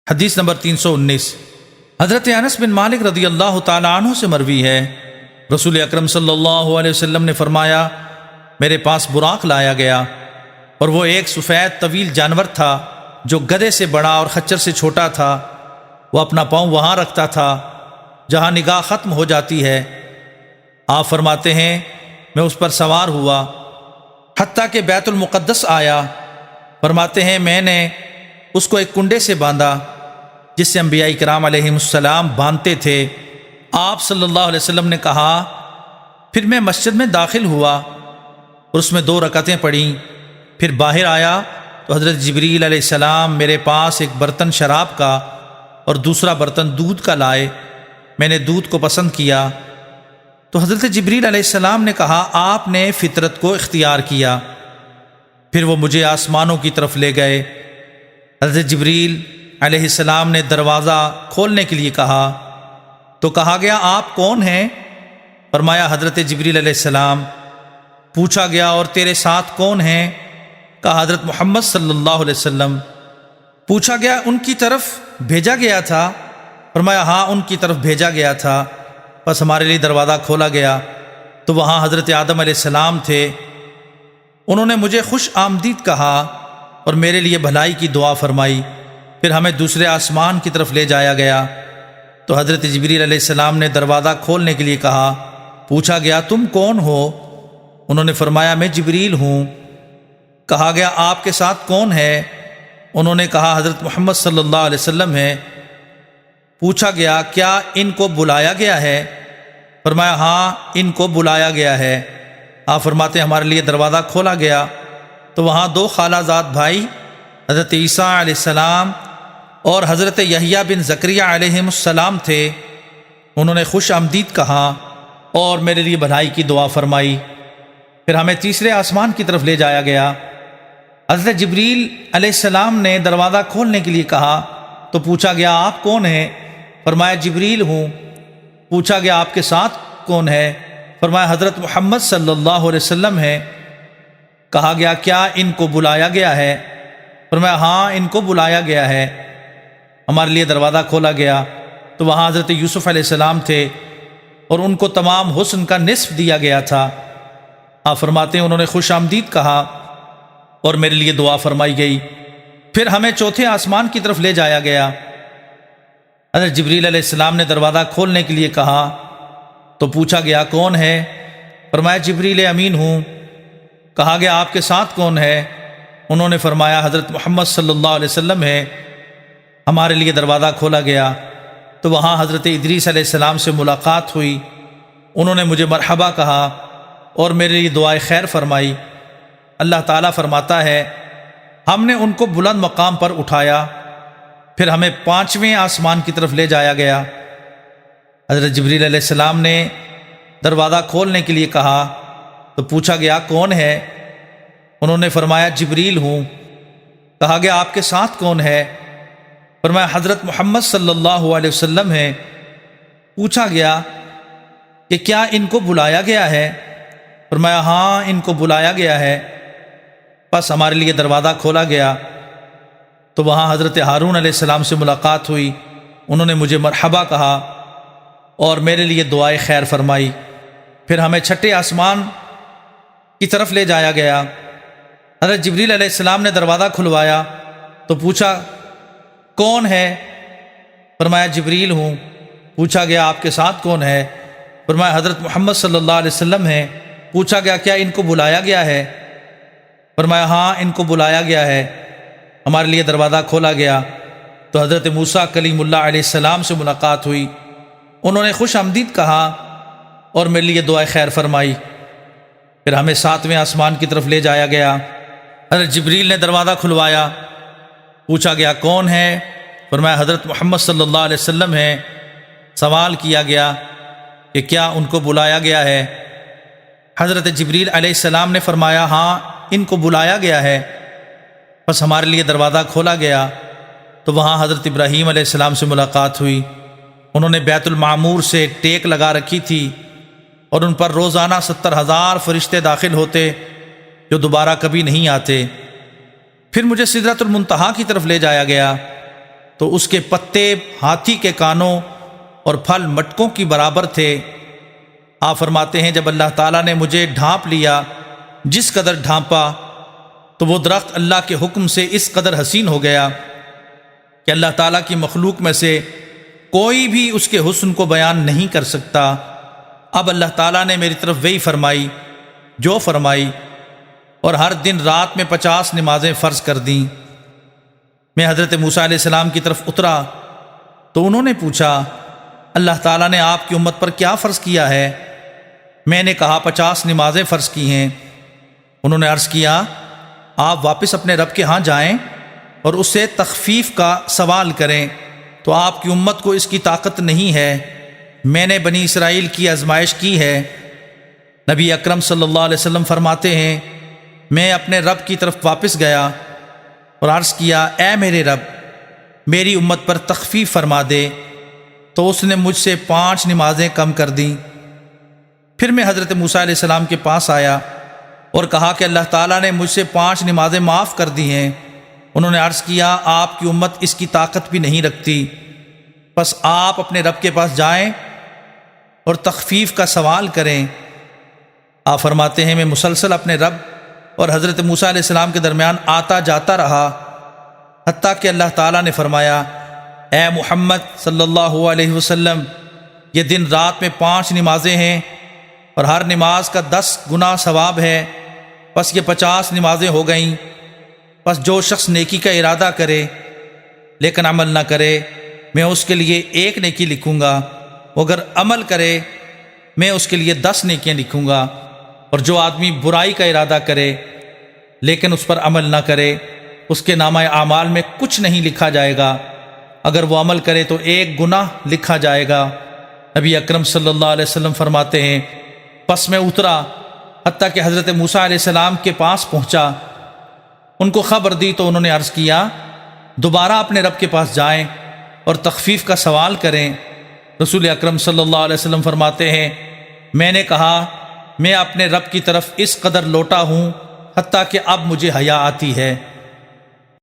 حدیث نمبر 319۔ حضرت انس بن مالک رضی اللہ تعالیٰ عنہ سے مروی ہے، رسول اکرم صلی اللہ علیہ وسلم نے فرمایا، میرے پاس براق لایا گیا اور وہ ایک سفید طویل جانور تھا جو گدھے سے بڑا اور خچر سے چھوٹا تھا۔ وہ اپنا پاؤں وہاں رکھتا تھا جہاں نگاہ ختم ہو جاتی ہے۔ آپ فرماتے ہیں میں اس پر سوار ہوا حتیٰ کہ بیت المقدس آیا۔ فرماتے ہیں میں نے اس کو ایک کنڈے سے باندھا جس سے انبیاء کرام علیہم السلام باندھتے تھے۔ آپ صلی اللہ علیہ وسلم نے کہا، پھر میں مسجد میں داخل ہوا اور اس میں 2 رکعتیں پڑھیں۔ پھر باہر آیا تو حضرت جبریل علیہ السلام میرے پاس ایک برتن شراب کا اور دوسرا برتن دودھ کا لائے۔ میں نے دودھ کو پسند کیا تو حضرت جبریل علیہ السلام نے کہا، آپ نے فطرت کو اختیار کیا۔ پھر وہ مجھے آسمانوں کی طرف لے گئے۔ حضرت جبریل علیہ السلام نے دروازہ کھولنے کے لیے کہا تو کہا گیا، آپ کون ہیں؟ فرمایا، حضرت جبریل علیہ السلام۔ پوچھا گیا، اور تیرے ساتھ کون ہیں؟ کہا، حضرت محمد صلی اللہ علیہ وسلم۔ پوچھا گیا، ان کی طرف بھیجا گیا تھا؟ فرمایا، ہاں، ان کی طرف بھیجا گیا تھا۔ بس ہمارے لیے دروازہ کھولا گیا تو وہاں حضرت آدم علیہ السلام تھے۔ انہوں نے مجھے خوش آمدید کہا اور میرے لیے بھلائی کی دعا فرمائی۔ پھر ہمیں دوسرے آسمان کی طرف لے جایا گیا تو حضرت جبریل علیہ السلام نے دروازہ کھولنے کے لیے کہا۔ پوچھا گیا، تم کون ہو؟ انہوں نے فرمایا، میں جبریل ہوں۔ کہا گیا، آپ کے ساتھ کون ہے؟ انہوں نے کہا، حضرت محمد صلی اللہ علیہ وسلم ہے۔ پوچھا گیا، کیا ان کو بلایا گیا ہے؟ فرمایا، ہاں، ان کو بلایا گیا ہے۔ آپ فرماتے ہیں ہمارے لیے دروازہ کھولا گیا تو وہاں 2 خالہ زاد بھائی حضرت عیسیٰ علیہ السلام اور حضرت یحییٰ بن زکریا علیہم السلام تھے۔ انہوں نے خوش آمدید کہا اور میرے لیے بھلائی کی دعا فرمائی۔ پھر ہمیں تیسرے آسمان کی طرف لے جایا گیا۔ حضرت جبریل علیہ السلام نے دروازہ کھولنے کے لیے کہا تو پوچھا گیا، آپ کون ہیں؟ فرمایا، جبریل ہوں۔ پوچھا گیا، آپ کے ساتھ کون ہے؟ فرمایا، حضرت محمد صلی اللہ علیہ وسلم ہے۔ کہا گیا، کیا ان کو بلایا گیا ہے؟ فرمایا، ہاں، ان کو بلایا گیا ہے۔ ہمارے لیے دروازہ کھولا گیا تو وہاں حضرت یوسف علیہ السلام تھے اور ان کو تمام حسن کا نصف دیا گیا تھا۔ آپ فرماتے ہیں انہوں نے خوش آمدید کہا اور میرے لیے دعا فرمائی گئی۔ پھر ہمیں چوتھے آسمان کی طرف لے جایا گیا۔ حضرت جبریل علیہ السلام نے دروازہ کھولنے کے لیے کہا تو پوچھا گیا، کون ہے؟ فرمایا، جبریل امین ہوں۔ کہا گیا، آپ کے ساتھ کون ہے؟ انہوں نے فرمایا، حضرت محمد صلی اللہ علیہ وسلم ہے۔ ہمارے لیے دروازہ کھولا گیا تو وہاں حضرت ادریس علیہ السلام سے ملاقات ہوئی۔ انہوں نے مجھے مرحبا کہا اور میرے لیے دعائے خیر فرمائی۔ اللہ تعالیٰ فرماتا ہے، ہم نے ان کو بلند مقام پر اٹھایا۔ پھر ہمیں 5ویں آسمان کی طرف لے جایا گیا۔ حضرت جبریل علیہ السلام نے دروازہ کھولنے کے لیے کہا تو پوچھا گیا، کون ہے؟ انہوں نے فرمایا، جبریل ہوں۔ کہا گیا، آپ کے ساتھ کون ہے؟ فرمایا، حضرت محمد صلی اللہ علیہ وسلم ہے۔ پوچھا گیا کہ کیا ان کو بلایا گیا ہے؟ فرمایا، ہاں، ان کو بلایا گیا ہے۔ بس ہمارے لیے دروازہ کھولا گیا تو وہاں حضرت ہارون علیہ السلام سے ملاقات ہوئی۔ انہوں نے مجھے مرحبا کہا اور میرے لیے دعائے خیر فرمائی۔ پھر ہمیں 6ٹھے آسمان کی طرف لے جایا گیا۔ حضرت جبریل علیہ السلام نے دروازہ کھلوایا تو پوچھا، کون ہے؟ فرمایا، جبریل ہوں۔ پوچھا گیا، آپ کے ساتھ کون ہے؟ فرمایا، حضرت محمد صلی اللہ علیہ وسلم ہے۔ پوچھا گیا، کیا ان کو بلایا گیا ہے؟ فرمایا، ہاں، ان کو بلایا گیا ہے۔ ہمارے لیے دروازہ کھولا گیا تو حضرت موسیٰ کلیم اللہ علیہ السلام سے ملاقات ہوئی۔ انہوں نے خوش آمدید کہا اور میرے لیے دعائے خیر فرمائی۔ پھر ہمیں 7ویں آسمان کی طرف لے جایا گیا۔ حضرت جبریل نے دروازہ کھلوایا۔ پوچھا گیا، کون ہے؟ فرمایا، حضرت محمد صلی اللہ علیہ وسلم ہے۔ سوال کیا گیا کہ کیا ان کو بلایا گیا ہے؟ حضرت جبریل علیہ السلام نے فرمایا، ہاں، ان کو بلایا گیا ہے۔ بس ہمارے لیے دروازہ کھولا گیا تو وہاں حضرت ابراہیم علیہ السلام سے ملاقات ہوئی۔ انہوں نے بیت المعمور سے ٹیک لگا رکھی تھی اور ان پر روزانہ 70,000 فرشتے داخل ہوتے جو دوبارہ کبھی نہیں آتے۔ پھر مجھے سدرۃ المنتہا کی طرف لے جایا گیا۔ تو اس کے پتے ہاتھی کے کانوں اور پھل مٹکوں کی برابر تھے۔ آپ فرماتے ہیں جب اللہ تعالیٰ نے مجھے ڈھانپ لیا، جس قدر ڈھانپا، تو وہ درخت اللہ کے حکم سے اس قدر حسین ہو گیا کہ اللہ تعالیٰ کی مخلوق میں سے کوئی بھی اس کے حسن کو بیان نہیں کر سکتا۔ اب اللہ تعالیٰ نے میری طرف وہی فرمائی جو فرمائی، اور ہر دن رات میں 50 نمازیں فرض کر دیں۔ میں حضرت موسیٰ علیہ السلام کی طرف اترا تو انہوں نے پوچھا، اللہ تعالیٰ نے آپ کی امت پر کیا فرض کیا ہے؟ میں نے کہا 50 نمازیں فرض کی ہیں۔ انہوں نے عرض کیا، آپ واپس اپنے رب کے ہاں جائیں اور اس سے تخفیف کا سوال کریں، تو آپ کی امت کو اس کی طاقت نہیں ہے۔ میں نے بنی اسرائیل کی آزمائش کی ہے۔ نبی اکرم صلی اللہ علیہ وسلم فرماتے ہیں، میں اپنے رب کی طرف واپس گیا اور عرض کیا، اے میرے رب، میری امت پر تخفیف فرما دے، تو اس نے مجھ سے 5 نمازیں کم کر دیں۔ پھر میں حضرت موسیٰ علیہ السلام کے پاس آیا اور کہا کہ اللہ تعالیٰ نے مجھ سے 5 نمازیں معاف کر دی ہیں۔ انہوں نے عرض کیا، آپ کی امت اس کی طاقت بھی نہیں رکھتی، پس آپ اپنے رب کے پاس جائیں اور تخفیف کا سوال کریں۔ آپ فرماتے ہیں، میں مسلسل اپنے رب اور حضرت موسیٰ علیہ السلام کے درمیان آتا جاتا رہا، حتیٰ کہ اللہ تعالیٰ نے فرمایا، اے محمد صلی اللہ علیہ وسلم، یہ دن رات میں 5 نمازیں ہیں اور ہر نماز کا 10 گنا ثواب ہے، پس یہ 50 نمازیں ہو گئیں۔ پس جو شخص نیکی کا ارادہ کرے لیکن عمل نہ کرے، میں اس کے لیے 1 نیکی لکھوں گا، اگر عمل کرے میں اس کے لیے 10 نیکیاں لکھوں گا۔ اور جو آدمی برائی کا ارادہ کرے لیکن اس پر عمل نہ کرے، اس کے نامہ اعمال میں کچھ نہیں لکھا جائے گا، اگر وہ عمل کرے تو 1 گناہ لکھا جائے گا۔ نبی اکرم صلی اللہ علیہ وسلم فرماتے ہیں، پس میں اترا حتیٰ کہ حضرت موسیٰ علیہ السلام کے پاس پہنچا، ان کو خبر دی تو انہوں نے عرض کیا، دوبارہ اپنے رب کے پاس جائیں اور تخفیف کا سوال کریں۔ رسول اکرم صلی اللہ علیہ وسلم فرماتے ہیں، میں نے کہا، میں اپنے رب کی طرف اس قدر لوٹا ہوں حتیٰ کہ اب مجھے حیا آتی ہے۔